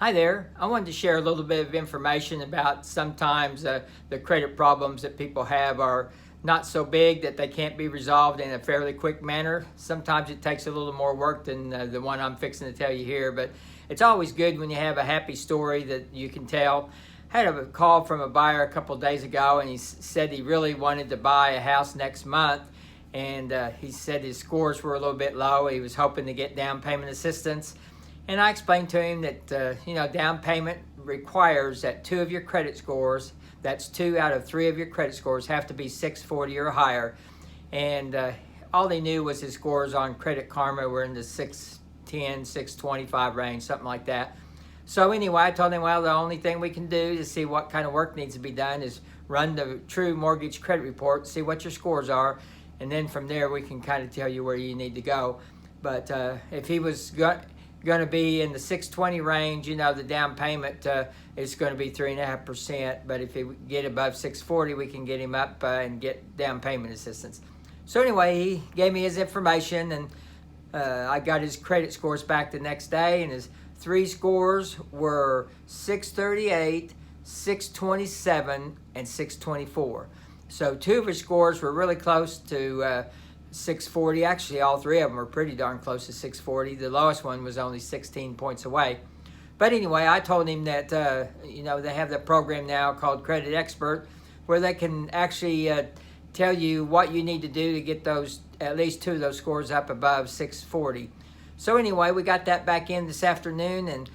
Hi there. I wanted to share a little bit of information about sometimes the credit problems that people have are not so big that they can't be resolved in a fairly quick manner. Sometimes it takes a little more work than the one I'm fixing to tell you here, but it's always good when you have a happy story that you can tell. I had a call from a buyer a couple days ago, and he said he really wanted to buy a house next month, and he said his scores were a little bit low. He was hoping to get down payment assistance. And I explained to him that, down payment requires that 2 of your credit scores, that's 2 out of 3 of your credit scores, have to be 640 or higher. And all he knew was his scores on Credit Karma were in the 610, 625 range, something like that. So anyway, I told him, well, the only thing we can do to see what kind of work needs to be done is run the True Mortgage Credit Report, see what your scores are, and then from there we can kind of tell you where you need to go. But if he was going to be in the 620 range, the down payment is going to be 3.5%. But if we get above 640, we can get him up and get down payment assistance. So anyway, he gave me his information, and I got his credit scores back the next day, and his 3 scores were 638, 627, and 624. So 2 of his scores were really close to 640. Actually, all 3 of them were pretty darn close to 640. The lowest one was only 16 points away. But anyway, I told him that, they have that program now called Credit Expert, where they can actually tell you what you need to do to get those, at least 2 of those scores up above 640. So anyway, we got that back in this afternoon, and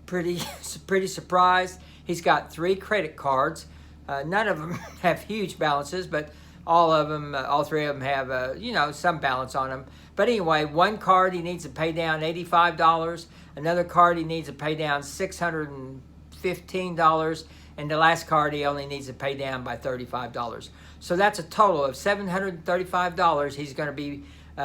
pretty surprised. He's got 3 credit cards. None of them have huge balances, but all 3 of them have, some balance on them. But anyway, one card he needs to pay down $85. Another card he needs to pay down $615. And the last card he only needs to pay down by $35. So that's a total of $735 he's going to be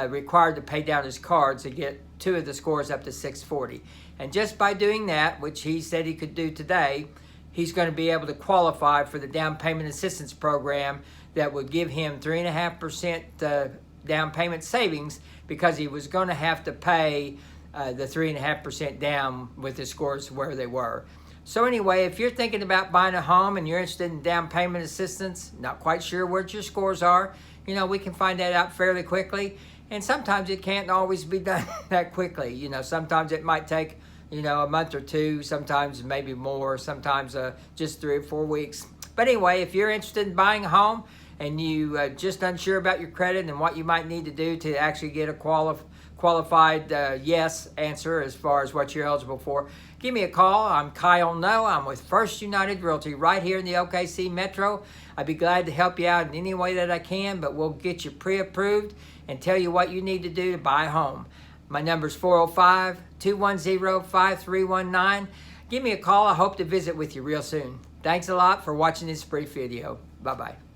required to pay down his cards to get 2 of the scores up to 640. And just by doing that, which he said he could do today, he's going to be able to qualify for the down payment assistance program that would give him 3.5% down payment savings, because he was going to have to pay the 3.5% down with his scores where they were. So anyway, if you're thinking about buying a home and you're interested in down payment assistance, not quite sure what your scores are, we can find that out fairly quickly. And sometimes it can't always be done that quickly. Sometimes it might take a month or 2, sometimes maybe more, sometimes just 3 or 4 weeks. But anyway, if you're interested in buying a home and you just unsure about your credit and what you might need to do to actually get a qualified yes answer as far as what you're eligible for, give me a call. I'm Kyle No. I'm with First United Realty right here in the OKC Metro. I'd be glad to help you out in any way that I can, but we'll get you pre-approved and tell you what you need to do to buy a home. My number's 405-210-5319. Give me a call. I hope to visit with you real soon. Thanks a lot for watching this brief video. Bye-bye.